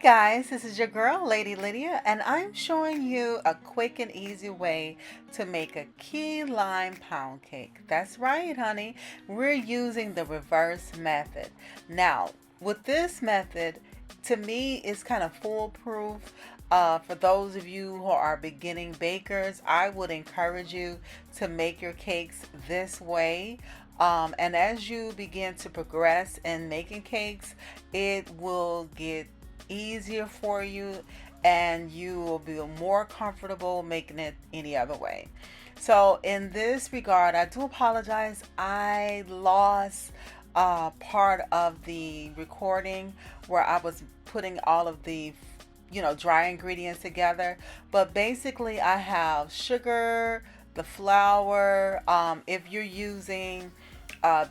Guys, this is your girl, Lady Lydia, and I'm showing you a quick and easy way to make a key lime pound cake. That's right, honey. We're using the reverse method. Now, with this method, to me, it's kind of foolproof. For those of you who are beginning bakers, I would encourage you to make your cakes this way. And as you begin to progress in making cakes, it will get easier for you and you will be more comfortable making it any other way. So in this regard, I do apologize. I lost part of the recording where I was putting all of the dry ingredients together, but basically I have sugar, the flour, if you're using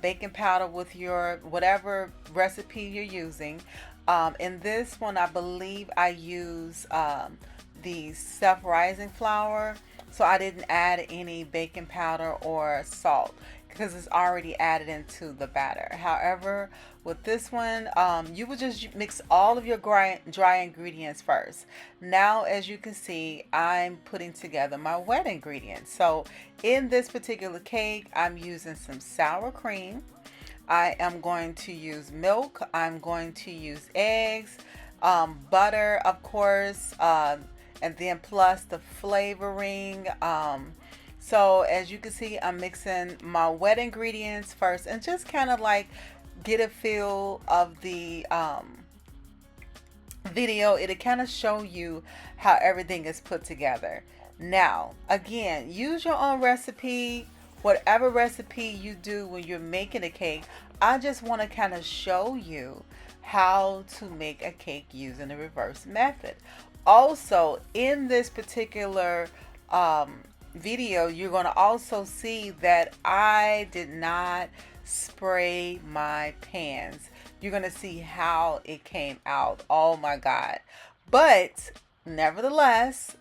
baking powder with your whatever recipe you're using. In this one, I believe I use the self-rising flour, so I didn't add any baking powder or salt because it's already added into the batter. However, with this one, you would just mix all of your dry ingredients first. Now, as you can see, I'm putting together my wet ingredients. So in this particular cake, I'm using some sour cream. I am going to use milk. I'm going to use eggs, butter, of course, and then plus the flavoring. So as you can see, I'm mixing my wet ingredients first and just kind of like get a feel of the video. It'll kind of show you how everything is put together. Now, again, use your own recipe. Whatever recipe you do when you're making a cake, I just want to kind of show you how to make a cake using the reverse method. Also, in this particular video, you're going to also see that I did not spray my pans. You're going to see how it came out. Oh my God. But nevertheless,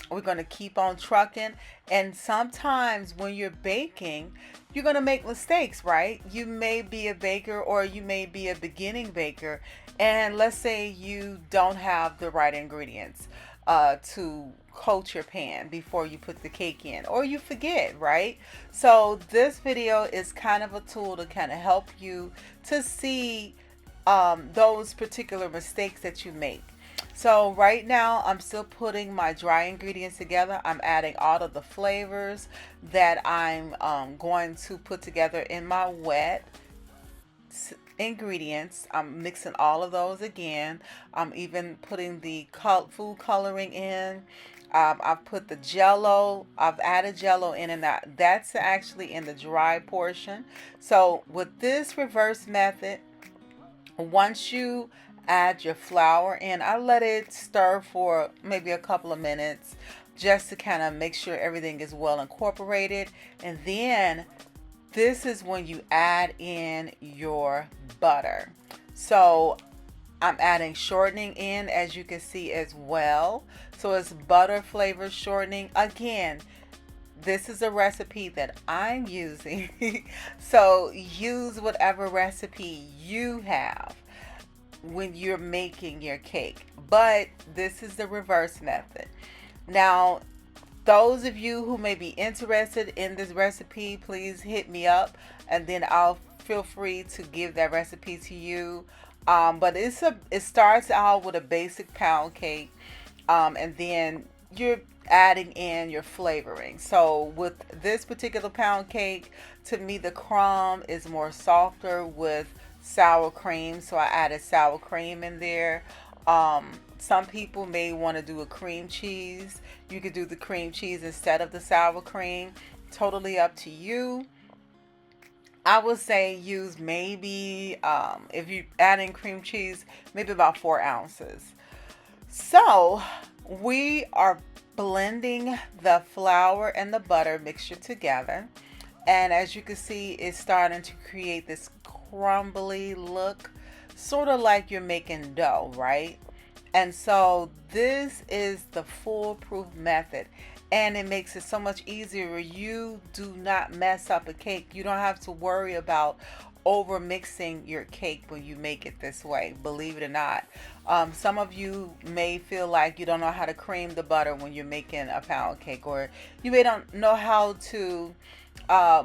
we're going to keep on trucking. And sometimes when you're baking, you're going to make mistakes, right? You may be a baker or you may be a beginning baker, and let's say you don't have the right ingredients to coat your pan before you put the cake in, or you forget, right? So this video is kind of a tool to kind of help you to see those particular mistakes that you make. So right now I'm still putting my dry ingredients together. I'm adding all of the flavors that I'm going to put together in my wet ingredients. I'm mixing all of those again. I'm even putting the food coloring in. I've put the jello. I've added jello in, and that's actually in the dry portion. So with this reverse method, once you add your flour in, I let it stir for maybe a couple of minutes just to kind of make sure everything is well incorporated. And then this is when you add in your butter. So I'm adding shortening in, as you can see as well. So it's butter flavored shortening. Again, this is a recipe that I'm using. So use whatever recipe you have when you're making your cake. But this is the reverse method. Now, those of you who may be interested in this recipe, please hit me up and then I'll feel free to give that recipe to you. But it starts out with a basic pound cake, and then you're adding in your flavoring. So with this particular pound cake, to me the crumb is more softer with sour cream, so I added sour cream in there. Some people may want to do a cream cheese. You could do the cream cheese instead of the sour cream. Totally up to you. I would say use maybe, if you add in cream cheese, maybe about 4 ounces. So we are blending the flour and the butter mixture together. And as you can see, it's starting to create this crumbly look, sort of like you're making dough, right? And so this is the foolproof method. and it makes it so much easier where you do not mess up a cake. You don't have to worry about over mixing your cake when you make it this way, believe it or not. Some of you may feel like you don't know how to cream the butter when you're making a pound cake, or you may don't know how to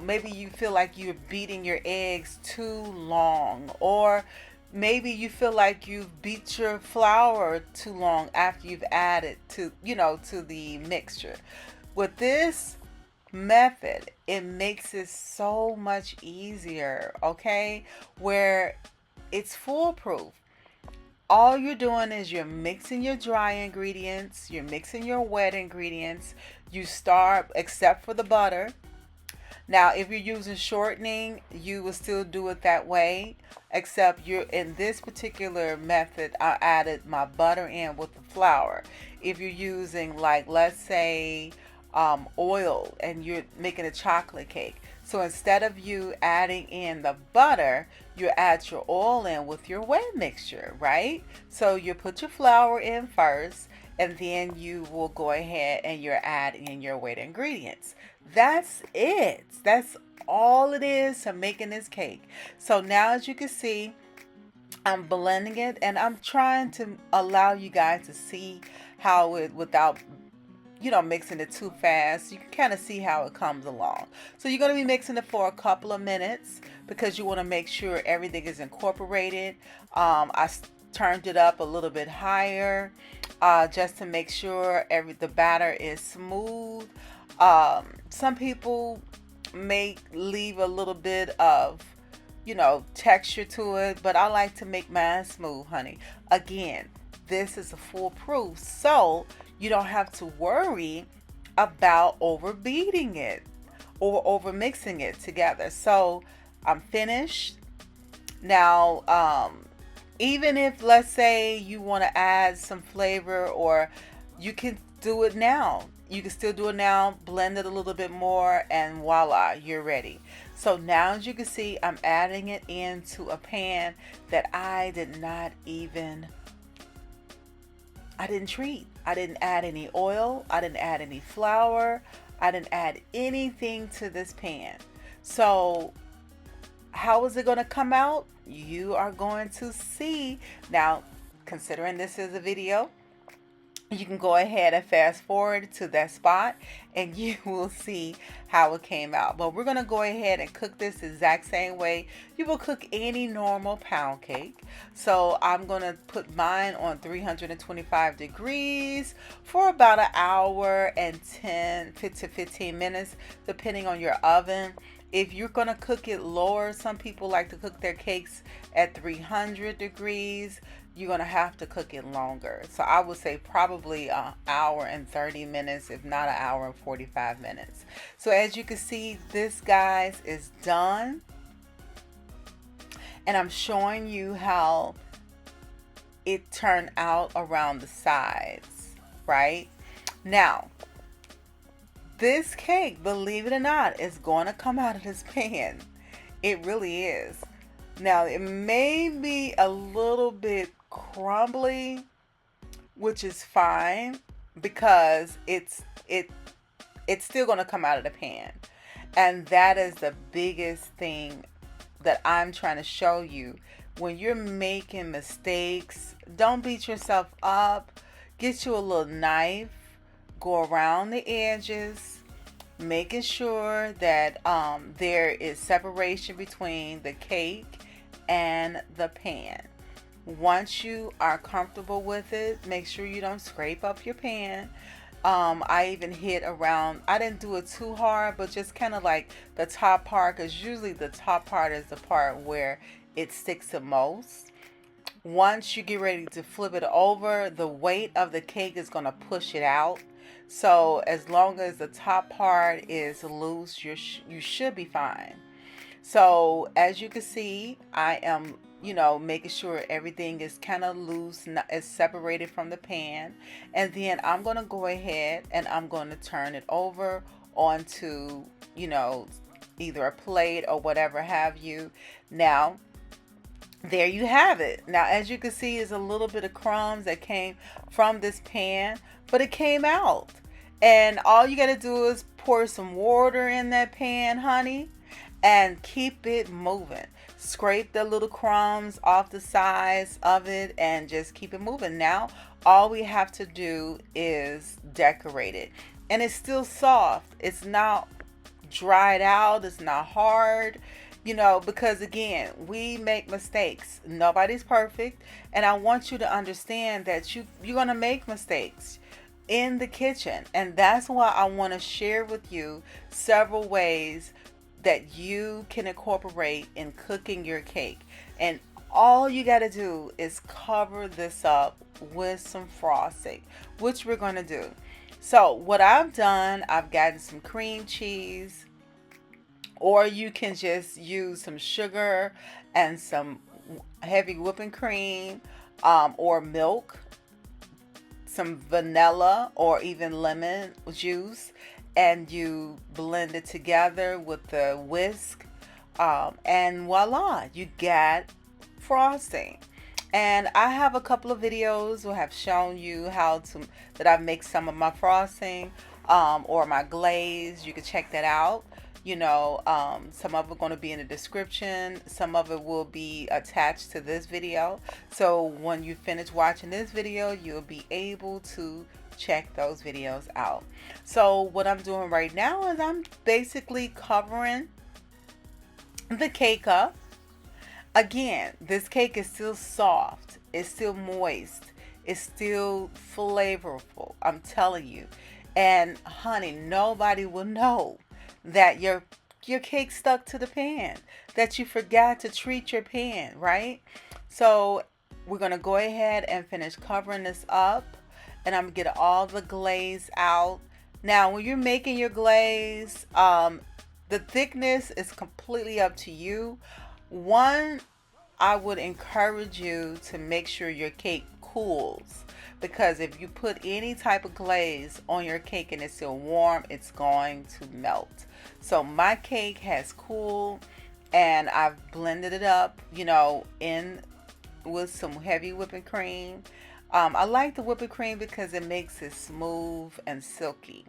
maybe you feel like you're beating your eggs too long, or maybe you feel like you've beat your flour too long after you've added to, to the mixture. With this method, it makes it so much easier, okay? Where it's foolproof. All you're doing is you're mixing your dry ingredients, you're mixing your wet ingredients. You start, except for the butter. Now, if you're using shortening, you will still do it that way, except you're in this particular method, I added my butter in with the flour. If you're using, like, let's say, oil and you're making a chocolate cake, so instead of you adding in the butter, you add your oil in with your wet mixture, right? So you put your flour in first, and then you will go ahead and you're adding in your wet ingredients. That's it. That's all it is to making this cake. So now, as you can see, I'm blending it, and I'm trying to allow you guys to see how it, without mixing it too fast, you can kind of see how it comes along. So you're going to be mixing it for a couple of minutes because you want to make sure everything is incorporated. I turned it up a little bit higher just to make sure the batter is smooth. Some people may leave a little bit of texture to it, but I like to make mine smooth, honey. Again, this is a foolproof, so you don't have to worry about overbeating it or over mixing it together. So I'm finished. Now, even if, let's say, you want to add some flavor, or you can do it now. You can still do it now, blend it a little bit more, and voila, you're ready. So now, as you can see, I'm adding it into a pan that I didn't treat. I didn't add any oil. I didn't add any flour. I didn't add anything to this pan. So how is it going to come out? You are going to see. Now, considering this is a video, you can go ahead and fast forward to that spot and you will see how it came out. But we're going to go ahead and cook this exact same way you will cook any normal pound cake. So I'm going to put mine on 325 degrees for about an hour and 10 to 15 minutes, depending on your oven. If you're going to cook it lower, some people like to cook their cakes at 300 degrees. You're going to have to cook it longer. So I would say probably an hour and 30 minutes, if not an hour and 45 minutes. So as you can see, this, guys, is done. And I'm showing you how it turned out around the sides, right? Now, this cake, believe it or not, is going to come out of this pan. It really is. Now, it may be a little bit crumbly, which is fine because it's still going to come out of the pan. And that is the biggest thing that I'm trying to show you. When you're making mistakes, don't beat yourself up. Get you a little knife, go around the edges, making sure that there is separation between the cake and the pan. Once you are comfortable with it, make sure you don't scrape up your pan. I even hit around, I didn't do it too hard, but just kind of like the top part, because usually the top part is the part where it sticks the most. Once you get ready to flip it over, the weight of the cake is going to push it out. So as long as the top part is loose, you should be fine. So as you can see, I am, making sure everything is kind of loose, is separated from the pan. And then I'm going to go ahead and I'm going to turn it over onto, either a plate or whatever have you. Now, there you have it. Now, as you can see, is a little bit of crumbs that came from this pan, but it came out. And all you got to do is pour some water in that pan, honey, and keep it moving. Scrape the little crumbs off the sides of it and just keep it moving. Now, all we have to do is decorate it. And it's still soft. It's not dried out. It's not hard. Because again, we make mistakes. Nobody's perfect. And I want you to understand that you're going to make mistakes in the kitchen. And that's why I want to share with you several ways that you can incorporate in cooking your cake. And all you got to do is cover this up with some frosting, which we're going to do. So what I've done, I've gotten some cream cheese, or you can just use some sugar and some heavy whipping cream, or milk, some vanilla or even lemon juice, and you blend it together with the whisk, and voila, you get frosting. And I have a couple of videos who have shown you that I make some of my frosting, or my glaze. You can check that out. Some of it going to be in the description. Some of it will be attached to this video. So when you finish watching this video, you'll be able to check those videos out. So what I'm doing right now is I'm basically covering the cake up. Again, this cake is still soft. It's still moist. It's still flavorful. I'm telling you. And honey, nobody will know that your cake stuck to the pan, that you forgot to treat your pan, right? So we're going to go ahead and finish covering this up, and I'm going to get all the glaze out. Now, when you're making your glaze, the thickness is completely up to you. One, I would encourage you to make sure your cake cools, because if you put any type of glaze on your cake and it's still warm, it's going to melt. So my cake has cooled, and I've blended it up, in with some heavy whipping cream. I like the whipping cream because it makes it smooth and silky.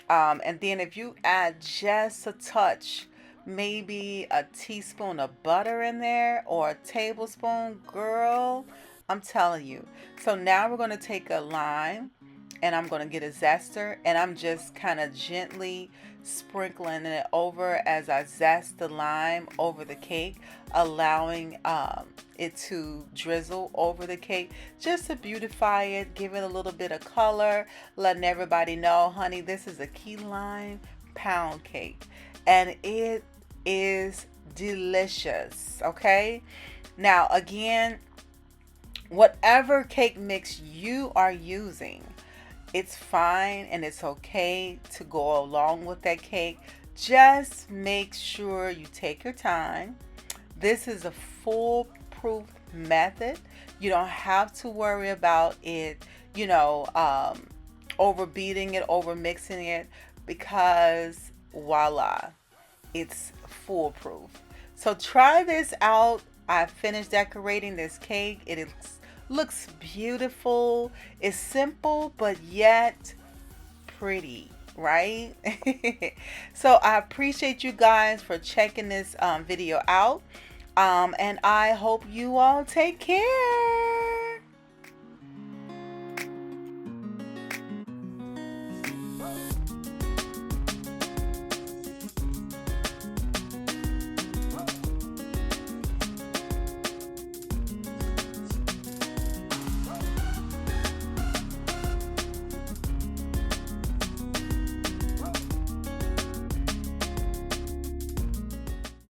And then if you add just a touch, maybe a teaspoon of butter in there, or a tablespoon, girl, I'm telling you. So now we're going to take a lime, and I'm going to get a zester, and I'm just kind of gently sprinkling it over as I zest the lime over the cake, allowing it to drizzle over the cake just to beautify it, give it a little bit of color, letting everybody know, honey, this is a key lime pound cake, and it is delicious. Okay, now again, whatever cake mix you are using, it's fine and it's okay to go along with that cake. Just make sure you take your time. This is a foolproof method. You don't have to worry about it, overbeating it, over mixing it, because voila, it's foolproof. So try this out. I finished decorating this cake. Looks beautiful. It's simple, but yet pretty, right? So I appreciate you guys for checking this video out. And I hope you all take care.